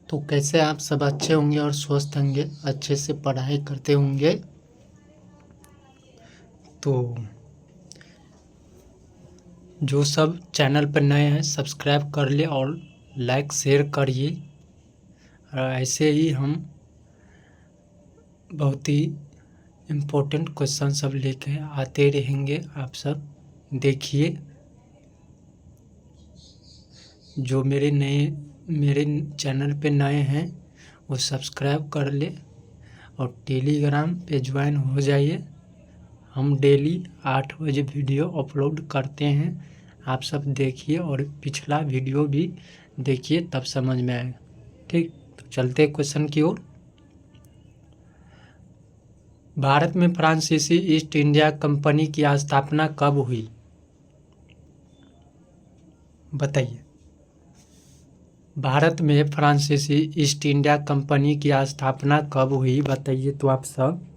तो कैसे आप सब अच्छे होंगे और स्वस्थ होंगे, अच्छे से पढ़ाई करते होंगे। तो जो सब चैनल पर नए हैं सब्सक्राइब कर ले और लाइक शेयर करिए। और ऐसे ही हम बहुत ही इम्पोर्टेंट क्वेश्चन सब लेके आते रहेंगे। आप सब देखिए, जो मेरे चैनल पे नए हैं वो सब्सक्राइब कर ले और टेलीग्राम पे ज्वाइन हो जाइए। हम डेली 8 बजे वीडियो अपलोड करते हैं। आप सब देखिए और पिछला वीडियो भी देखिए, तब समझ में आएगा। ठीक, तो चलते क्वेश्चन की ओर। भारत में फ्रांसीसी ईस्ट इंडिया कंपनी की स्थापना कब हुई? बताइए। भारत में फ्रांसीसी ईस्ट इंडिया कंपनी की स्थापना कब हुई? बताइए तो आप सब।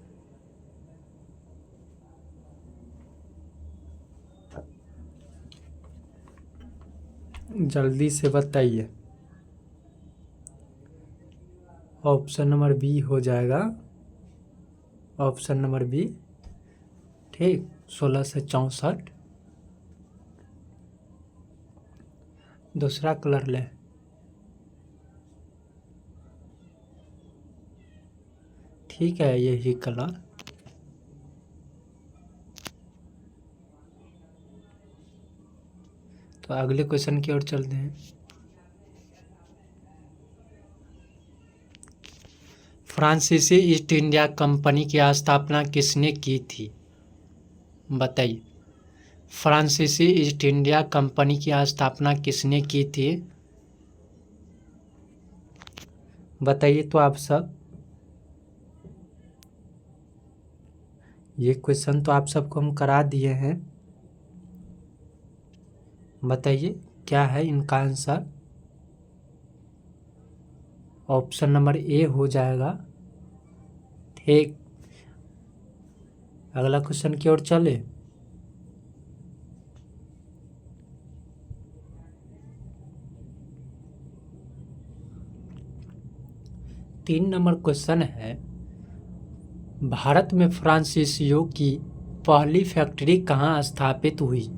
जल्दी से बताइए। ऑप्शन नंबर बी हो जाएगा, ऑप्शन नंबर बी। ठीक, 1664। दूसरा कलर ले। ठीक है, यही कलर। तो अगले क्वेश्चन की ओर चलते हैं। फ्रांसीसी ईस्ट इंडिया कंपनी की स्थापना किसने की थी? बताइए। फ्रांसीसी ईस्ट इंडिया कंपनी की स्थापना किसने की थी? बताइए तो आप सब। ये क्वेश्चन तो आप सबको हम करा दिए हैं। बताइए क्या है इनका आंसर। ऑप्शन नंबर ए हो जाएगा। ठीक, अगला क्वेश्चन की ओर चले। तीन नंबर क्वेश्चन है, भारत में फ्रांसीसियों की पहली फैक्ट्री कहाँ स्थापित हुई?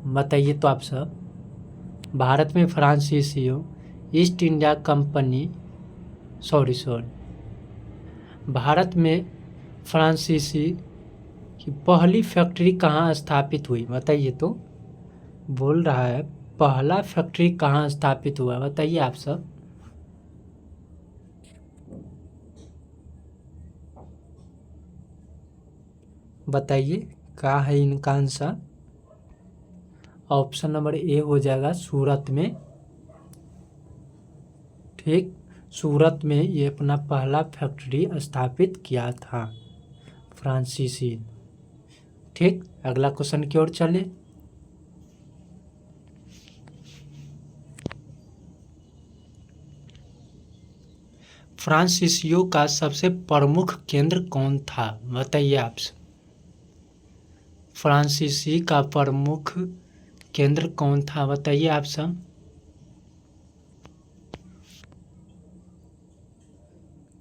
बताइए तो आप सब। भारत में फ्रांसीसियों ईस्ट इंडिया कंपनी भारत में फ्रांसीसी की पहली फैक्ट्री कहाँ स्थापित हुई? बताइए तो। बोल रहा है पहला फैक्ट्री कहाँ स्थापित हुआ, बताइए आप सब। बताइए क्या है इनका आंसर। ऑप्शन नंबर ए हो जाएगा, सूरत में। ठीक, सूरत में ये अपना पहला फैक्ट्री स्थापित किया था फ्रांसीसी। ठीक, अगला क्वेश्चन की ओर चले। फ्रांसीसियों का सबसे प्रमुख केंद्र कौन था? बताइए आप सब। फ्रांसीसी का प्रमुख केंद्र कौन था? बताइए आप सब।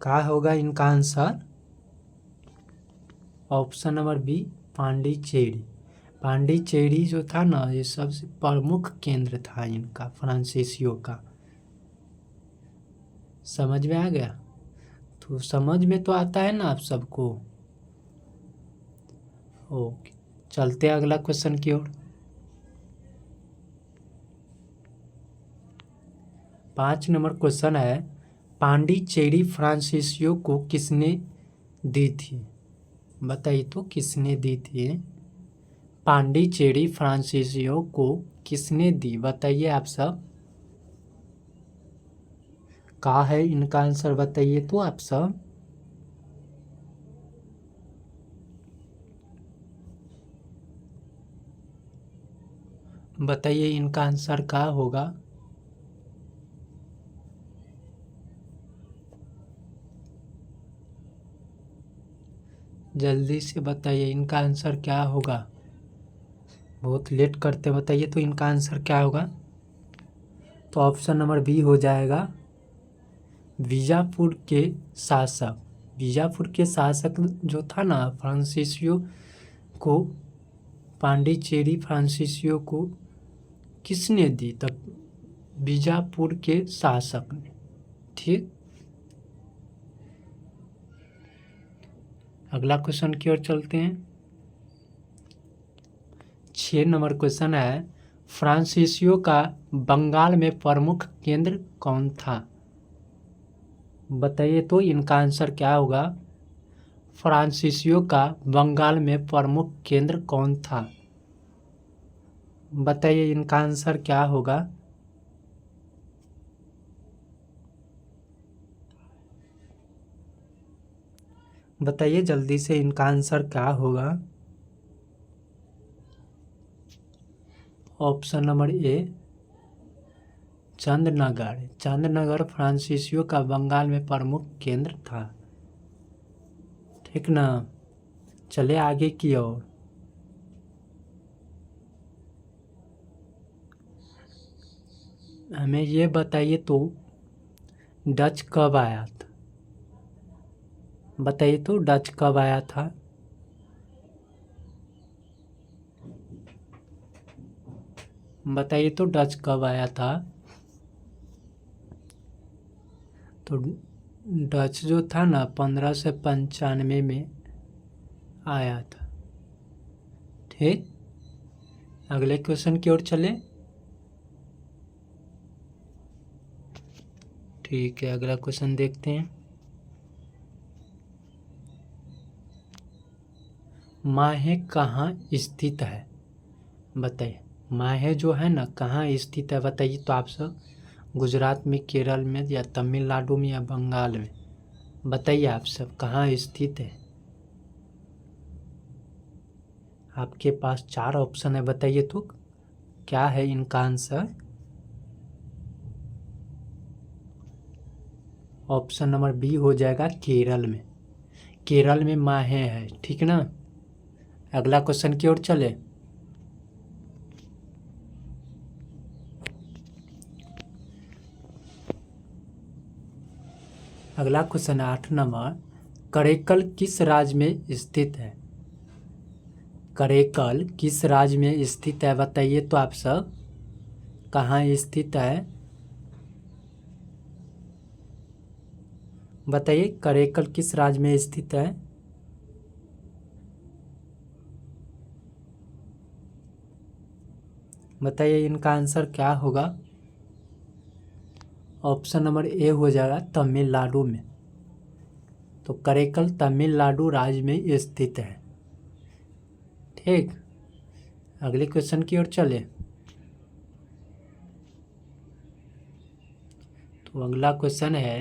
क्या होगा इनका answer? Option number B, Pondicherry. Pondicherry जो था ना, ये सबसे प्रमुख केंद्र था इनका, फ्रांसीसियों का। समझ में आ गया? तो समझ में तो आता है ना आप सबको। ओके, चलते हैं अगला क्वेश्चन की ओर। 5 नंबर क्वेश्चन है, पांडिचेरी फ्रांसीसियों को किसने दी थी? बताइए तो किसने दी थी? पांडिचेरी फ्रांसीसियों को किसने दी? बताइए आप सब। क्या है इनका आंसर? बताइए तो आप सब। बताइए इनका आंसर क्या होगा। जल्दी से बताइए इनका आंसर क्या होगा। बहुत लेट करते हैं, बताइए तो इनका आंसर क्या होगा। तो ऑप्शन नंबर बी हो जाएगा बीजापुर के शासक। बीजापुर के शासक जो था ना फ्रांसिसियो को, पांडिचेरी फ्रांसिसियो को किसने दी, तब बीजापुर के शासक ने। ठीक, अगला क्वेश्चन की ओर चलते हैं। 6 नंबर क्वेश्चन है, फ्रांसिसियो का बंगाल में प्रमुख केंद्र कौन था। बताइए तो इनका आंसर क्या होगा। फ्रांसिसियो का बंगाल में प्रमुख केंद्र कौन था। बताइए इनका आंसर क्या होगा। बताइए जल्दी से इनका आंसर क्या होगा। Option number A Chandannagar. Chandannagar फ्रांसिसियो का बंगाल में प्रमुख केंद्र था। ठीक ना, चले आगे की ओर। हमें ये बताइए तो डच कब आया था। बताइए तो डच कब आया था। बताइए तो डच कब आया था। तो डच जो था ना 1595 में आया था। ठीक, अगले क्वेश्चन की ओर चले। ठीक है, अगला क्वेश्चन देखते हैं। माहे कहाँ स्थित है। बताइए माहे जो है ना कहाँ स्थित है। बताइए तो आप सब, गुजरात में, केरल में, या तमिलनाडु में, या बंगाल में। बताइए आप सब कहाँ स्थित है। आपके पास 4 ऑप्शन है, बताइए तो क्या है इनका आंसर। ऑप्शन नंबर बी हो जाएगा केरल में। केरल में माहे है। ठीक ना, अगला क्वेश्चन की ओर चले। अगला क्वेश्चन 8 नंबर, करेकल किस राज्य में स्थित है। करेकल किस राज्य में स्थित है। बताइए तो आप सब कहाँ स्थित है। बताइए करेकल किस राज्य में स्थित है। बताइए इनका आंसर क्या होगा। ऑप्शन नंबर ए हो जाएगा तमिलनाडु में। तो करेकल तमिलनाडु राज्य में स्थित है। ठीक, अगले क्वेश्चन की ओर चले। तो अगला क्वेश्चन है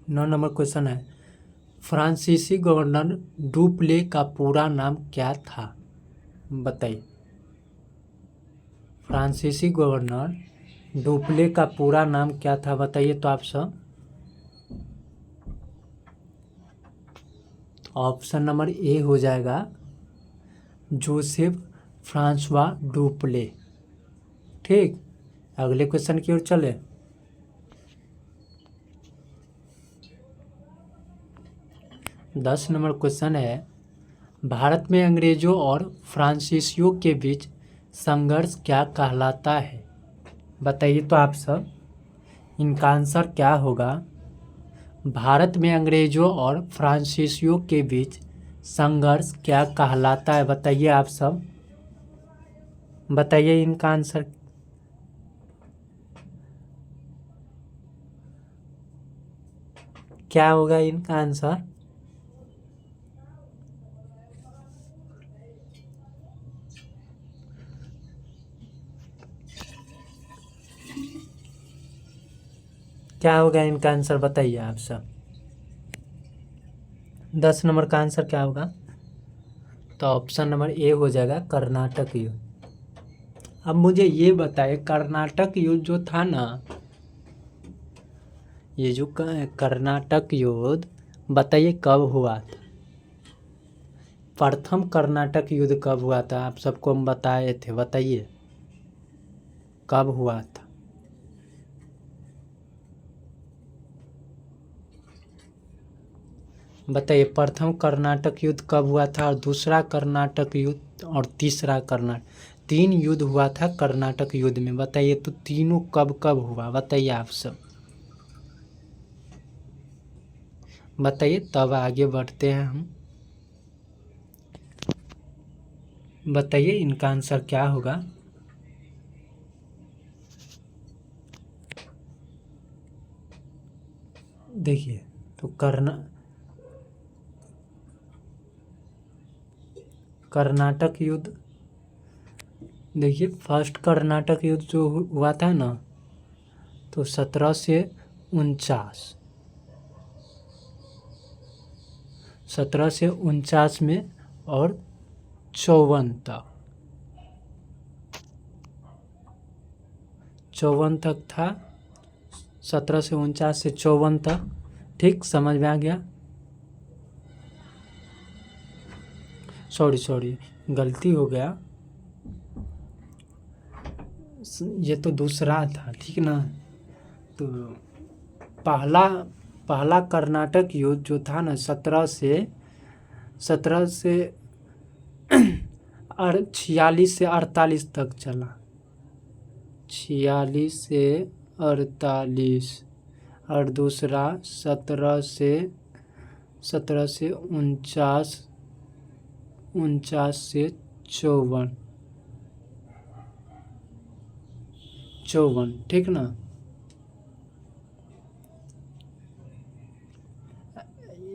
9 नंबर क्वेश्चन है, फ्रांसीसी गवर्नर डुप्ले का पूरा नाम क्या था। बताइए फ्रांसीसी गवर्नर डुप्ले का पूरा नाम क्या था। बताइए तो आप सब। ऑप्शन नंबर ए हो जाएगा जोसेफ फ्रांसवा डुप्ले। ठीक, अगले क्वेश्चन की ओर चले। दस नंबर क्वेश्चन है, भारत में अंग्रेजों और फ्रांसीसियों के बीच संघर्ष क्या कहलाता है। बताइए तो आप सब इनका आंसर क्या होगा। भारत में अंग्रेजों और फ्रांसीसियों के बीच संघर्ष क्या कहलाता है। बताइए आप सब। बताइए इनका आंसर। क्या होगा इनका आंसर। क्या होगा इनका आंसर। बताइए आप सब। 10 नंबर का आंसर क्या होगा। तो ऑप्शन नंबर ए हो जाएगा कर्नाटक युद्ध। अब मुझे ये बताए कर्नाटक युद्ध जो था ना, ये जो कर्नाटक युद्ध बताइए कब हुआ था। प्रथम कर्नाटक युद्ध कब हुआ था? आप सबको हम बताए थे, बताइए कब हुआ था? बताइए, प्रथम कर्नाटक युद्ध कब हुआ था, और दूसरा कर्नाटक युद्ध, और तीसरा कर्नाटक, 3 युद्ध हुआ था कर्नाटक युद्ध में। बताइए तो तीनों कब कब हुआ, बताइए आप सब बताइए, तब आगे बढ़ते हैं हम। बताइए इनका आंसर क्या होगा। देखिए तो कर्नाटक युद्ध, देखिए फर्स्ट कर्नाटक युद्ध जो हुआ था ना, तो 1749 में, और 54 तक था। 1749 से 54 तक। ठीक, समझ में आ गया? सॉरी गलती हो गया, ये तो दूसरा था, ठीक ना। तो पहला कर्नाटक युद्ध जो था ना, 17 से 46 से 48 तक चला। 46 से 48, और दूसरा 17 से 49 से 54, ठीक ना।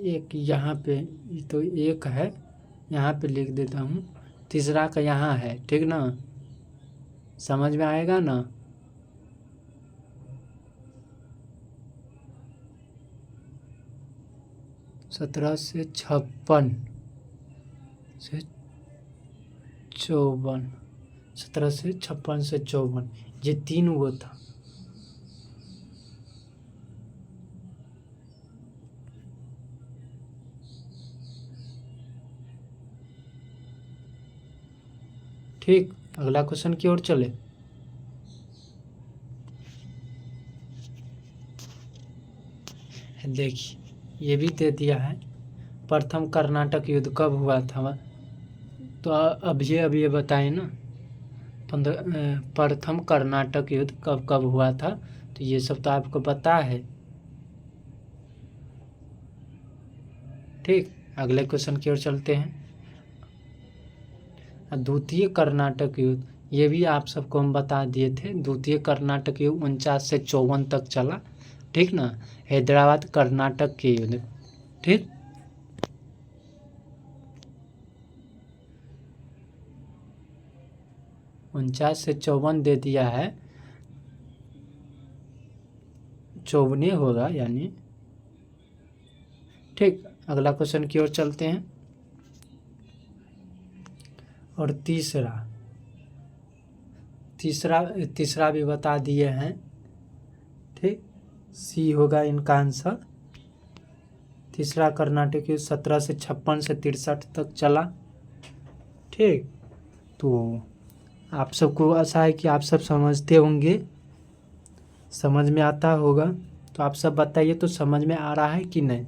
एक यहाँ पे तो एक है, यहाँ पे लिख देता हूँ, तीसरा का यहाँ है, ठीक ना। समझ में आएगा ना। सत्रह से 56 से 54, 17 से 56 से 54, ये 3 वो था। ठीक, अगला क्वेश्चन की ओर चले। देखिए ये भी दे दिया है, प्रथम कर्नाटक युद्ध कब हुआ था, तो अब ये बताएं ना। प्रथम कर्नाटक युद्ध कब कब हुआ था, तो ये सब तो आपको पता है। ठीक, अगले क्वेश्चन की ओर चलते हैं। द्वितीय कर्नाटक युद्ध, ये भी आप सबको हम बता दिए थे। द्वितीय कर्नाटक युद्ध 49 से 54 तक चला, ठीक ना। हैदराबाद कर्नाटक के युद्ध, ठीक। उनचास से 54 दे दिया है, 54 होगा यानी। ठीक, अगला क्वेश्चन की ओर चलते हैं। और तीसरा भी बता दिए हैं, ठीक। सी होगा इनका आंसर। तीसरा कर्नाटक युद्ध 17 से 56 से 63 तक चला, ठीक। तो आप सबको आशा है कि आप सब समझते होंगे, समझ में आता होगा। तो आप सब बताइए तो समझ में आ रहा है कि नहीं।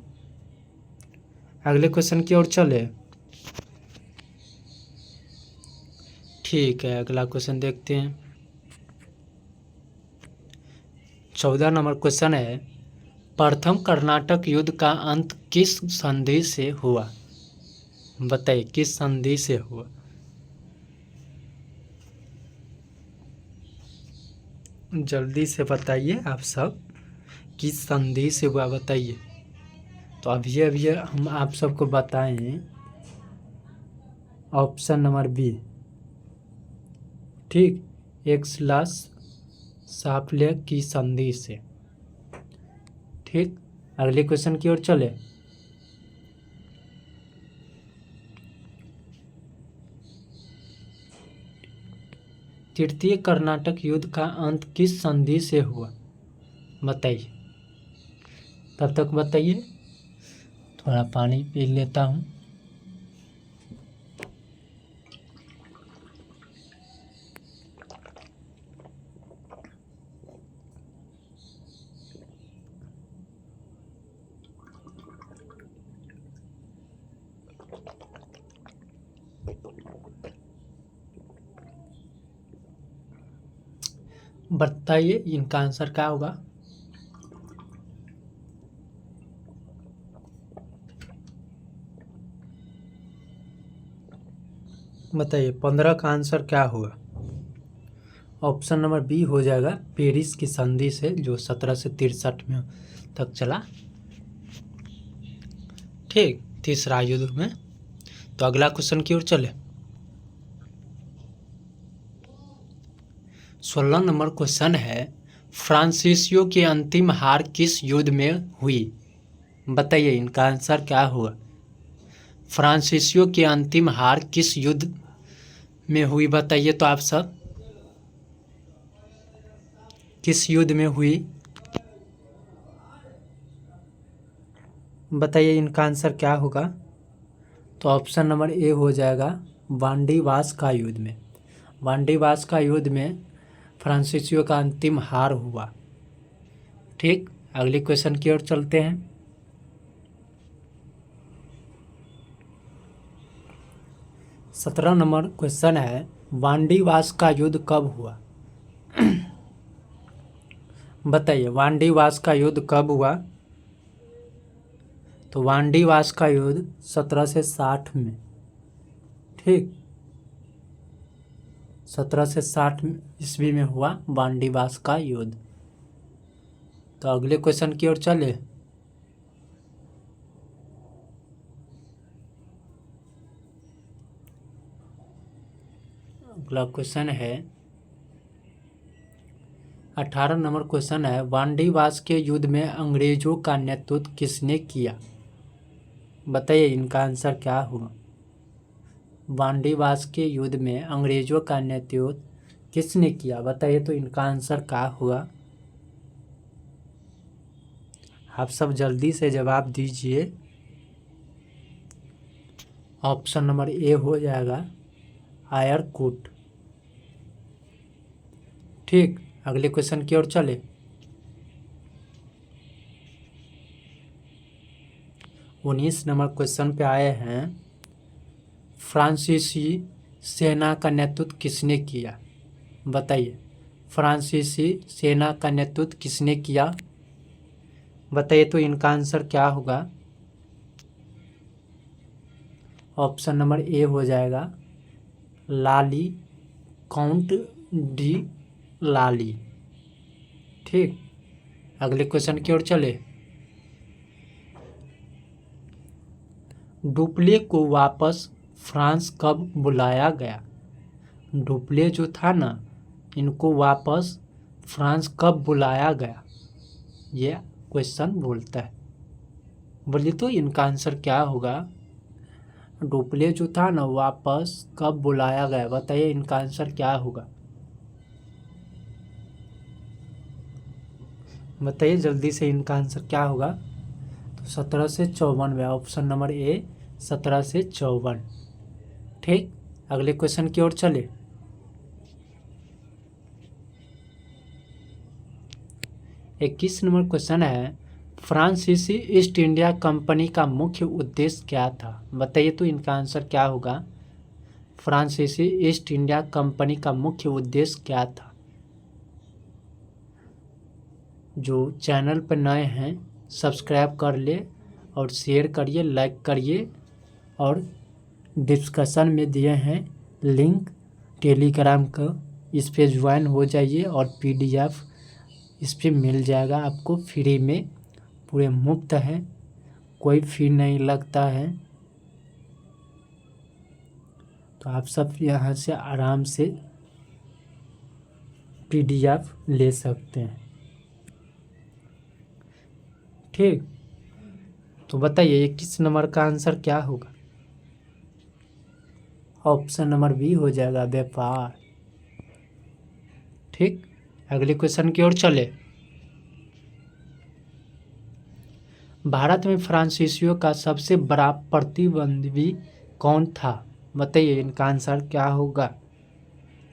अगले क्वेश्चन की ओर चले। ठीक है, अगला क्वेश्चन देखते हैं। 14 नंबर क्वेश्चन है, प्रथम कर्नाटक युद्ध का अंत किस संधि से हुआ? बताइए किस संधि से हुआ। जल्दी से बताइए आप सब, किस संधि से हुआ बताइए। तो अभी हम आप सबको बताएं, ऑप्शन नंबर बी, ठीक, एक्सलास-शाफलेग की संधि से। ठीक, अगले क्वेश्चन की ओर चले। तृतीय कर्नाटक युद्ध का अंत किस संधि से हुआ? बताइए, तब तक बताइए, थोड़ा पानी पी लेता हूँ। बताइए इनका आंसर क्या होगा। बताइए 15 का आंसर क्या होगा। ऑप्शन नंबर बी हो जाएगा पेरिस की संधि से, जो 1763 में तक चला। ठीक, तीसरा युद्ध में। तो अगला क्वेश्चन की ओर चले। 16 नंबर क्वेश्चन है, फ्रांसीसियों की अंतिम हार किस युद्ध में हुई। बताइए इनका आंसर क्या हुआ। फ्रांसीसियों की अंतिम हार किस युद्ध में हुई, बताइए तो आप सब। किस युद्ध में हुई, बताइए इनका आंसर क्या होगा। तो ऑप्शन नंबर ए हो जाएगा वांडीवास का युद्ध में। वांडीवास का युद्ध में फ्रांसीसियों का अंतिम हार हुआ। ठीक, अगले क्वेश्चन की ओर चलते हैं। 17 नंबर क्वेश्चन है, वांडीवास का युद्ध कब हुआ। बताइए वांडीवास का युद्ध कब हुआ। तो वांडीवास का युद्ध 1760 में। ठीक, 1760 ईस्वी में हुआ वांडीवास का युद्ध। तो अगले क्वेश्चन की ओर चले। अगला क्वेश्चन है 18 नंबर क्वेश्चन है, वांडीवास के युद्ध में अंग्रेजों का नेतृत्व किसने किया। बताइए इनका आंसर क्या हुआ। वांडीवास के युद्ध में अंग्रेजों का नेतृत्व किसने किया, बताइए तो इनका आंसर क्या हुआ। आप सब जल्दी से जवाब दीजिए। ऑप्शन नंबर ए हो जाएगा आयरकुट। ठीक, अगले क्वेश्चन की ओर चले। 19 नंबर क्वेश्चन पे आए हैं, फ्रांसीसी सेना का नेतृत्व किसने किया। बताइए फ्रांसीसी सेना का नेतृत्व किसने किया, बताइए तो इनका आंसर क्या होगा। ऑप्शन नंबर ए हो जाएगा लाली, काउंट डी लाली। ठीक, अगले क्वेश्चन की ओर चले। डुप्ले को वापस फ्रांस कब बुलाया गया। डुप्ले जो था ना, इनको वापस फ्रांस कब बुलाया गया, ये क्वेश्चन बोलता है। बोलिए तो इनका आंसर क्या होगा। डुप्ले जो था ना, वापस कब बुलाया गया, बताइए इनका आंसर क्या होगा। बताइए जल्दी से इनका आंसर क्या होगा। तो 1754 में, ऑप्शन नंबर ए 1754। ठीक, अगले क्वेश्चन की ओर चले। 21 नंबर क्वेश्चन है, फ्रांसीसी ईस्ट इंडिया कंपनी का मुख्य उद्देश्य क्या था। बताइए तो इनका आंसर क्या होगा। फ्रांसीसी ईस्ट इंडिया कंपनी का मुख्य उद्देश्य क्या था। जो चैनल पर नए हैं सब्सक्राइब कर ले और शेयर करिए, लाइक करिए, और डिस्कशन में दिए हैं लिंक टेलीग्राम का, इस पे ज्वाइन हो जाइए और PDF इस पे मिल जाएगा आपको फ्री में, पूरे मुफ्त है, कोई फी नहीं लगता है। तो आप सब यहाँ से आराम से PDF ले सकते हैं। ठीक, तो बताइए 21 नंबर का आंसर क्या होगा। ऑप्शन नंबर बी हो जाएगा व्यापार। ठीक, अगले क्वेश्चन की ओर चले। भारत में फ्रांसीसियों का सबसे बड़ा प्रतिद्वंदी कौन था। बताइए इनका आंसर क्या होगा।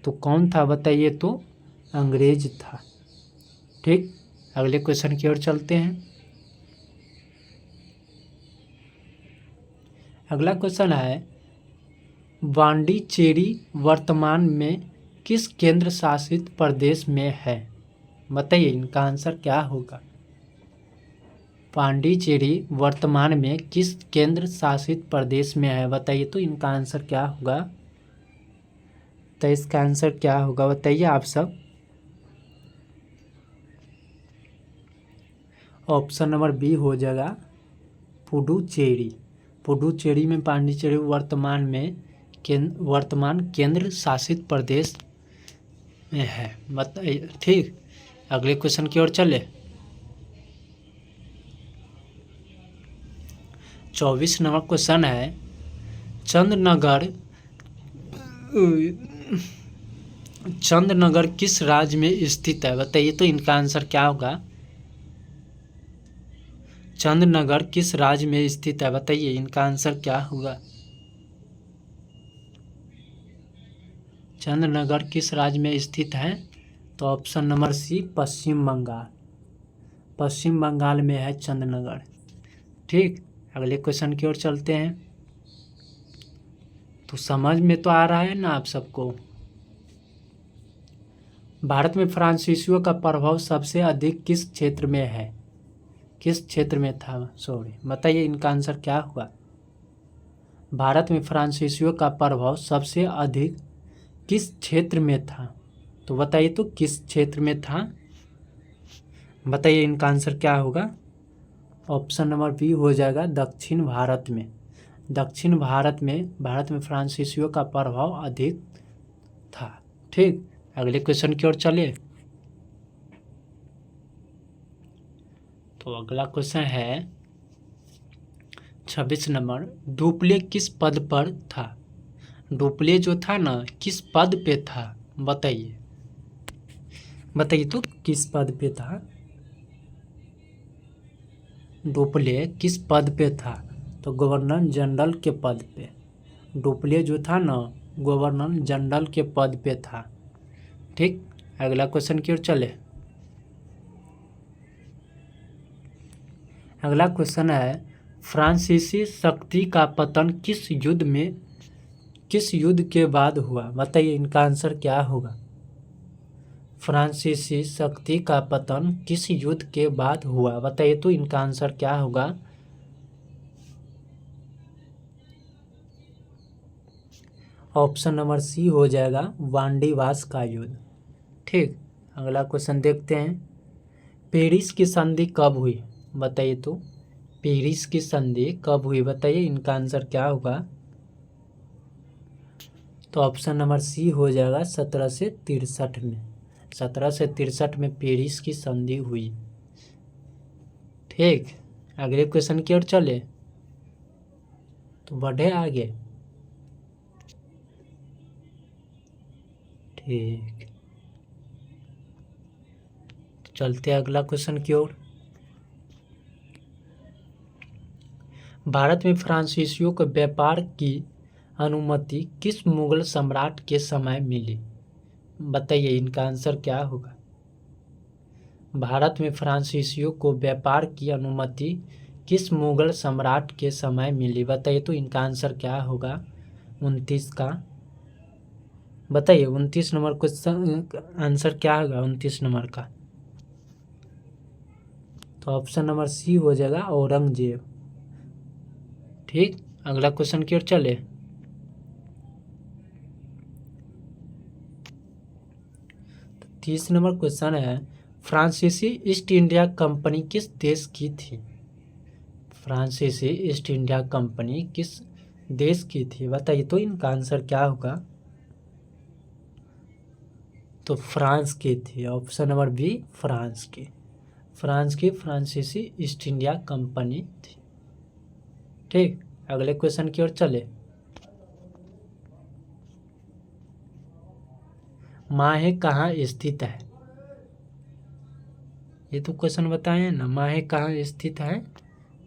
तो कौन था, बताइए तो अंग्रेज था। ठीक, अगले क्वेश्चन की ओर चलते हैं। अगला क्वेश्चन है, पांडिचेरी वर्तमान में किस केंद्र शासित प्रदेश में है? बताइए इनका आंसर क्या होगा। पांडिचेरी वर्तमान में किस केंद्र शासित प्रदेश में है? बताइए तो इनका आंसर क्या होगा। तो इसका आंसर क्या होगा बताइए आप सब। ऑप्शन नंबर बी हो जाएगा पुडुचेरी। पुडुचेरी में पांडिचेरी वर्तमान केंद्र शासित प्रदेश में है। बताइए ठीक। अगले क्वेश्चन की ओर चले। 24 नंबर क्वेश्चन है, चंदनगर किस राज्य में स्थित है? बताइए तो इनका आंसर क्या होगा। चंदनगर किस राज्य में स्थित है? बताइए इनका आंसर क्या होगा। चंदनगर किस राज्य में स्थित है? तो ऑप्शन नंबर सी पश्चिम बंगाल। पश्चिम बंगाल में है चंदनगर। ठीक। अगले क्वेश्चन की ओर चलते हैं। तो समझ में तो आ रहा है ना आप सबको। भारत में फ्रांसीसियों का प्रभाव सबसे अधिक किस क्षेत्र में है? किस क्षेत्र में था? सॉरी, बताइए इनका आंसर क्या होगा। भारत में फ्रांसीसियों का प्रभाव सबसे अधिक किस क्षेत्र में था? तो बताइए तो किस क्षेत्र में था? बताइए इनका आंसर क्या होगा। ऑप्शन नंबर बी हो जाएगा दक्षिण भारत में। दक्षिण भारत में फ्रांसीसियों का प्रभाव अधिक था। ठीक। अगले क्वेश्चन की ओर चलिए। तो अगला क्वेश्चन है 26 नंबर, डुप्ले किस पद पर था? डुप्ले जो था ना किस पद पे था? बताइए। बताइए तो किस पद पे था? डुप्ले किस पद पे था? तो गवर्नर जनरल के पद पे। डुप्ले जो था ना गवर्नर जनरल के पद पे था। ठीक। अगला क्वेश्चन की ओर चले। अगला क्वेश्चन है, फ्रांसीसी शक्ति का पतन किस युद्ध के बाद हुआ? बताइए इनका आंसर क्या होगा। फ्रांसीसी शक्ति का पतन किस युद्ध के बाद हुआ? बताइए तो इनका आंसर क्या होगा। ऑप्शन नंबर सी हो जाएगा वांडीवास का युद्ध। ठीक। अगला क्वेश्चन देखते हैं, पेरिस की संधि कब हुई? बताइए तो पेरिस की संधि कब हुई? बताइए इनका आंसर क्या होगा। तो ऑप्शन नंबर सी हो जाएगा 1763 में। 1763 में पेरिस की संधि हुई। ठीक। अगले क्वेश्चन की ओर चले तो बढ़े आगे। ठीक, चलते हैं अगला क्वेश्चन की ओर। भारत में फ्रांसीसियों को व्यापार की अनुमति किस मुगल सम्राट के समय मिली? बताइए इनका आंसर क्या होगा। भारत में फ्रांसीसियों को व्यापार की अनुमति किस मुगल सम्राट के समय मिली? बताइए तो इनका आंसर क्या होगा। 29 का बताइए। 29 नंबर क्वेश्चन आंसर क्या होगा 29 नंबर का। तो ऑप्शन नंबर सी हो जाएगा औरंगजेब। ठीक। अगला क्वेश्चन की ओर चले। तो 30 नंबर क्वेश्चन है, फ्रांसीसी ईस्ट इंडिया कंपनी किस देश की थी? फ्रांसीसी ईस्ट इंडिया कंपनी किस देश की थी? बताइए तो इनका आंसर क्या होगा। तो फ्रांस की थी। ऑप्शन नंबर बी फ्रांस की फ्रांसीसी ईस्ट इंडिया कंपनी थी। ठीक। अगले क्वेश्चन की ओर चले। माहे कहाँ स्थित है? ये तो क्वेश्चन बताए ना। माहे कहाँ स्थित है?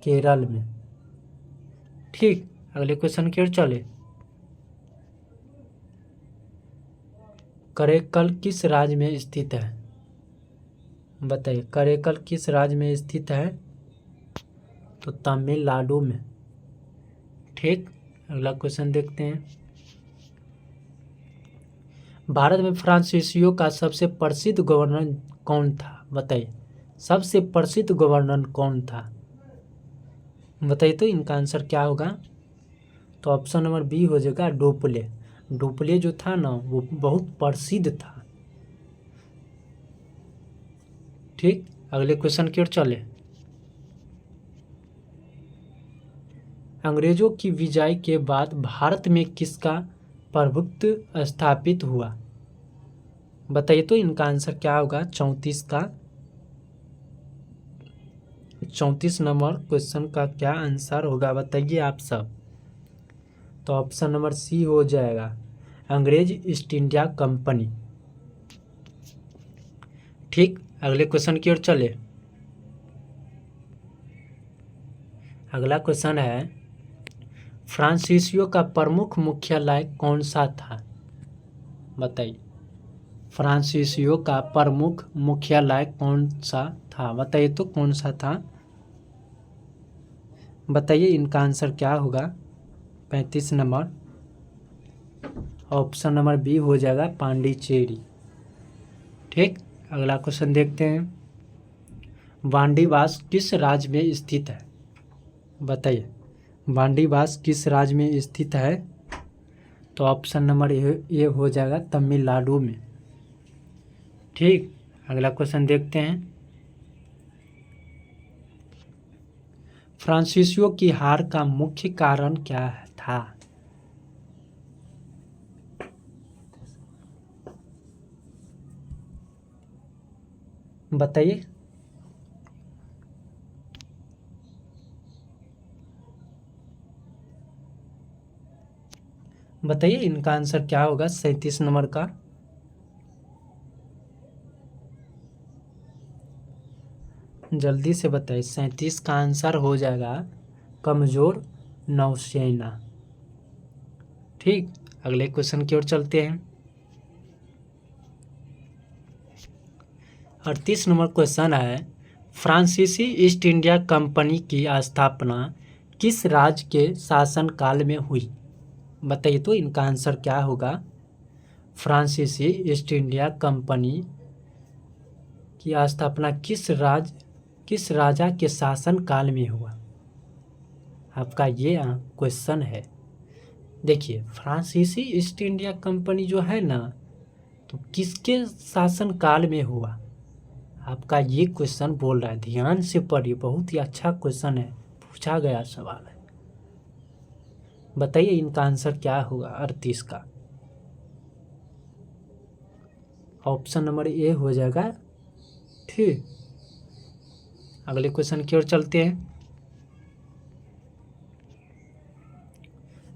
केरल में। ठीक। अगले क्वेश्चन की ओर चले। करेकल किस राज्य में स्थित है? बताइए करेकल किस राज्य में स्थित है? तो तमिलनाडु में। ठीक। अगला क्वेश्चन देखते हैं, भारत में फ्रांसीसियों का सबसे प्रसिद्ध गवर्नर कौन था? बताइए, सबसे प्रसिद्ध गवर्नर कौन था? बताइए तो इनका आंसर क्या होगा? तो ऑप्शन नंबर बी हो जाएगा डुप्ले। डुप्ले जो था ना वो बहुत प्रसिद्ध था। ठीक, अगले क्वेश्चन की ओर चले। अंग्रेजों की विजय के बाद भारत में किसका प्रभुत्व स्थापित हुआ? बताइए तो इनका आंसर क्या होगा? 34 नंबर क्वेश्चन का क्या आंसर होगा बताइए आप सब। तो ऑप्शन नंबर सी हो जाएगा अंग्रेज ईस्ट इंडिया कंपनी। ठीक, अगले क्वेश्चन की ओर चले। अगला क्वेश्चन है फ्रांसीसियों का प्रमुख मुख्यालय कौन सा था? बताइए, फ्रांसीसियों का प्रमुख मुख्यालय कौन सा था? बताइए तो कौन सा था? बताइए इनका आंसर क्या होगा? 35 नंबर ऑप्शन नंबर बी हो जाएगा पांडिचेरी। ठीक, अगला क्वेश्चन देखते हैं। वांडीवास किस राज्य में स्थित है? बताइए, वांडीवास किस राज्य में स्थित है? तो ऑप्शन नंबर ए हो जाएगा तमिलनाडु में। ठीक, अगला क्वेश्चन देखते हैं। फ्रांसीसियों की हार का मुख्य कारण क्या था? बताइए, बताइए इनका आंसर क्या होगा? 37 नंबर का जल्दी से बताइए। 37 का आंसर हो जाएगा कमजोर नौसेना। ठीक, अगले क्वेश्चन की ओर चलते हैं। 38 नंबर क्वेश्चन है फ्रांसीसी ईस्ट इंडिया कंपनी की स्थापना किस राज्य के शासनकाल में हुई? बताइए तो इनका आंसर क्या होगा? फ्रांसीसी ईस्ट इंडिया कंपनी की स्थापना किस राजा के शासनकाल में हुआ? आपका ये क्वेश्चन है। देखिए, फ्रांसीसी ईस्ट इंडिया कंपनी जो है ना तो किसके शासनकाल में हुआ? आपका ये क्वेश्चन बोल रहा है, ध्यान से पढ़िए, बहुत ही अच्छा क्वेश्चन है, पूछा गया सवाल है। बताइए इनका आंसर क्या होगा 38 का? ऑप्शन नंबर ए हो जाएगा। ठीक, अगले क्वेश्चन की ओर चलते हैं।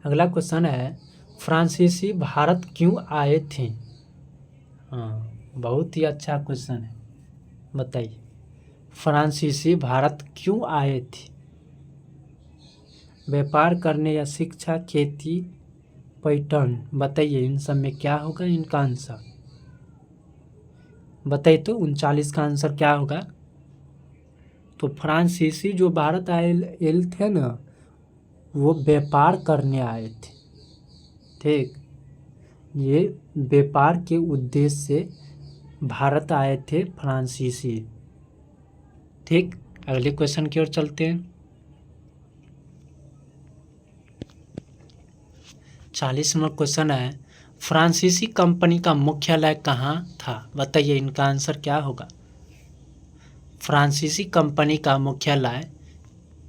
अगला क्वेश्चन है फ्रांसीसी भारत क्यों आए थे? हाँ, बहुत ही अच्छा क्वेश्चन है। बताइए, फ्रांसीसी भारत क्यों आए थे? व्यापार करने या शिक्षा, खेती, पर्यटन? बताइए इन सब में क्या होगा इनका आंसर? बताइए तो 39 का आंसर क्या होगा? तो फ्रांसीसी जो भारत आए थे ना वो व्यापार करने आए थे। ठीक, ये व्यापार के उद्देश्य से भारत आए थे फ्रांसीसी। ठीक, अगले क्वेश्चन की ओर चलते हैं। 40 नंबर क्वेश्चन है फ्रांसीसी कंपनी का मुख्यालय कहाँ था? बताइए इनका आंसर क्या होगा? फ्रांसीसी कंपनी का मुख्यालय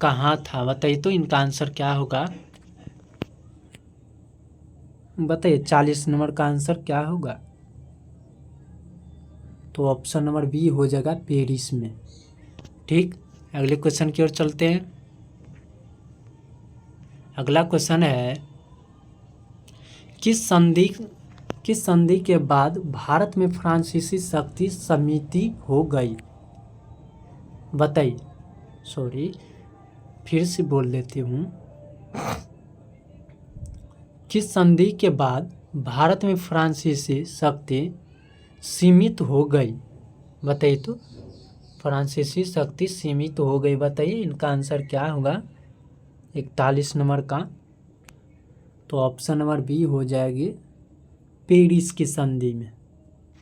कहाँ था? बताइए तो इनका आंसर क्या होगा? बताइए 40 नंबर का आंसर क्या होगा? तो ऑप्शन नंबर बी हो जाएगा पेरिस में। ठीक, अगले क्वेश्चन की ओर चलते हैं। अगला क्वेश्चन है किस संधि के बाद भारत में फ्रांसीसी शक्ति समिति हो गई? बताइए, सॉरी फिर से बोल लेती हूँ। किस संधि के बाद भारत में फ्रांसीसी शक्ति सीमित हो गई? बताइए तो फ्रांसीसी शक्ति सीमित हो गई। बताइए इनका आंसर क्या होगा? 41 नंबर का। तो ऑप्शन नंबर बी हो जाएगी पेरिस की संधि में।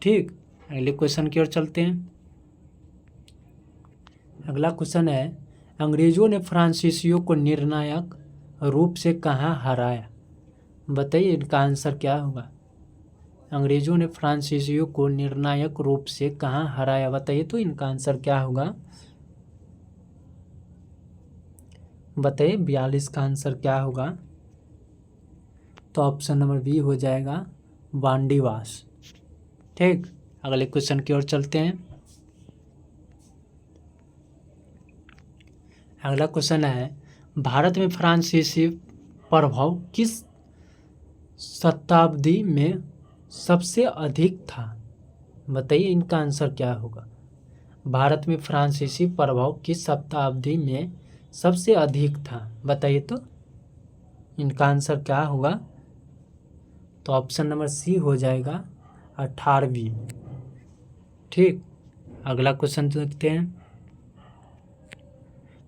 ठीक, अगले क्वेश्चन की ओर चलते हैं। अगला क्वेश्चन है, अंग्रेजों ने फ्रांसीसियों को निर्णायक रूप से कहाँ हराया? बताइए इनका आंसर क्या होगा। अंग्रेजों ने फ्रांसीसियों को निर्णायक रूप से कहाँ हराया? बताइए तो इनका आंसर क्या होगा। बताइए 42 का आंसर क्या होगा। तो ऑप्शन नंबर बी हो जाएगा वांडीवास। ठीक, अगले क्वेश्चन की ओर चलते हैं। अगला क्वेश्चन है, भारत में फ्रांसीसी प्रभाव किस शताब्दी में सबसे अधिक था? बताइए इनका आंसर क्या होगा। भारत में फ्रांसीसी प्रभाव किस शताब्दी में सबसे अधिक था? बताइए तो इनका आंसर क्या होगा। तो ऑप्शन नंबर सी हो जाएगा 18वीं। ठीक, अगला क्वेश्चन देखते हैं।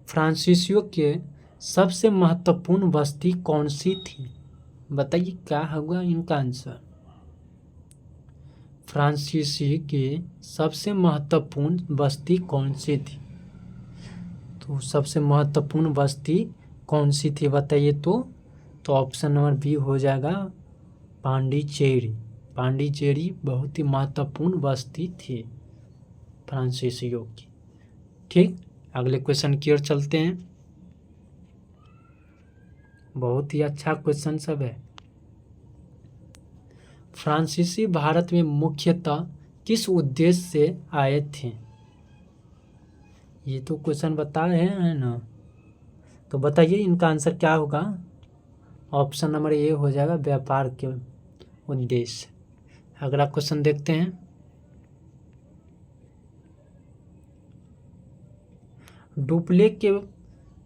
फ्रांसीसियों के सबसे महत्वपूर्ण बस्ती कौन सी थी? बताइए क्या होगा इनका आंसर। फ्रांसीसी के सबसे महत्वपूर्ण बस्ती कौन सी थी? तो सबसे महत्वपूर्ण बस्ती कौन सी थी बताइए तो ऑप्शन नंबर बी हो जाएगा पांडिचेरी। पांडिचेरी बहुत ही महत्वपूर्ण बस्ती थी फ्रांसीसियों की। ठीक, अगले क्वेश्चन की ओर चलते हैं। बहुत ही अच्छा क्वेश्चन सब है। फ्रांसीसी भारत में मुख्यतः किस उद्देश्य से आए थे? ये तो क्वेश्चन बता रहे हैं ना, तो बताइए इनका आंसर क्या होगा। ऑप्शन नंबर ए हो जाएगा व्यापार के उद्देश्य। अगला क्वेश्चन देखते हैं।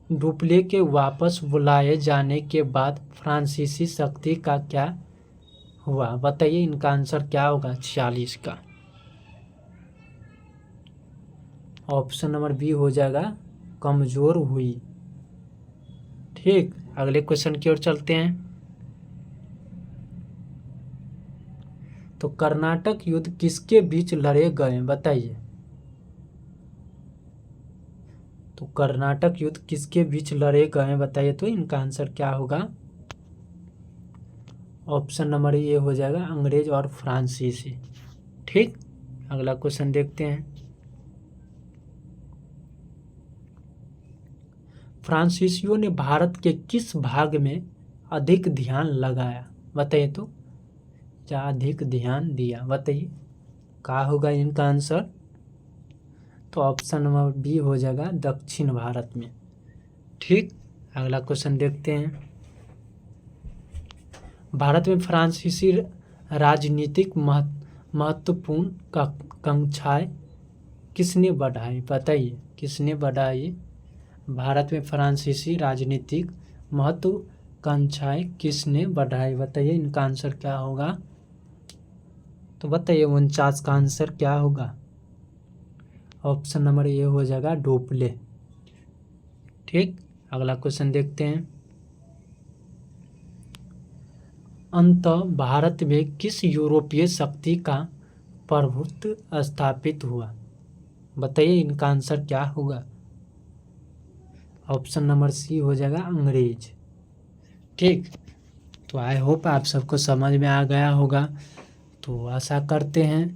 डुप्ले के वापस बुलाए जाने के बाद फ्रांसीसी शक्ति का क्या हुआ? बताइए इनका आंसर क्या होगा 46 का। ऑप्शन नंबर बी हो जाएगा कमजोर हुई। ठीक, अगले क्वेश्चन की ओर चलते हैं। तो कर्नाटक युद्ध किसके बीच लड़े गए? बताइए। तो कर्नाटक युद्ध किसके बीच लड़े गए बताइए तो इनका आंसर क्या होगा। ऑप्शन नंबर ए हो जाएगा अंग्रेज और फ्रांसीसी। ठीक, अगला क्वेश्चन देखते हैं। फ्रांसीसियों ने भारत के किस भाग में अधिक ध्यान लगाया? बताइए तो क्या अधिक ध्यान दिया? बताइए क्या होगा इनका आंसर। तो ऑप्शन नंबर बी हो जाएगा दक्षिण भारत में। ठीक, अगला क्वेश्चन देखते हैं। भारत में फ्रांसीसी राजनीतिक महत्वपूर्ण कांक्षाएं किसने बढ़ाई? बताइए किसने बढ़ाई? भारत में फ्रांसीसी राजनीतिक महत्वाकांक्षाएं किसने बढ़ाई? बताइए इनका आंसर क्या होगा। तो बताइए 49 का आंसर क्या होगा। ऑप्शन नंबर ए हो जाएगा डुप्ले। ठीक, अगला क्वेश्चन देखते हैं। अंततः भारत में किस यूरोपीय शक्ति का प्रभुत्व स्थापित हुआ? बताइए इनका आंसर क्या होगा। ऑप्शन नंबर सी हो जाएगा अंग्रेज। ठीक, तो आई होप आप सबको समझ में आ गया होगा। तो आशा करते हैं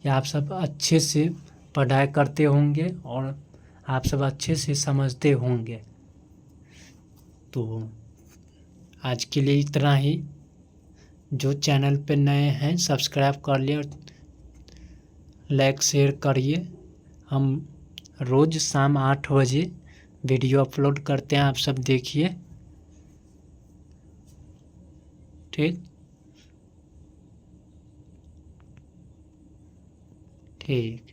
कि आप सब अच्छे से पढ़ाई करते होंगे और आप सब अच्छे से समझते होंगे। तो आज के लिए इतना ही। जो चैनल पे नए हैं सब्सक्राइब कर लिए और लाइक शेयर करिए। हम रोज़ शाम 8 बजे वीडियो अपलोड करते हैं, आप सब देखिए। ठीक ठीक।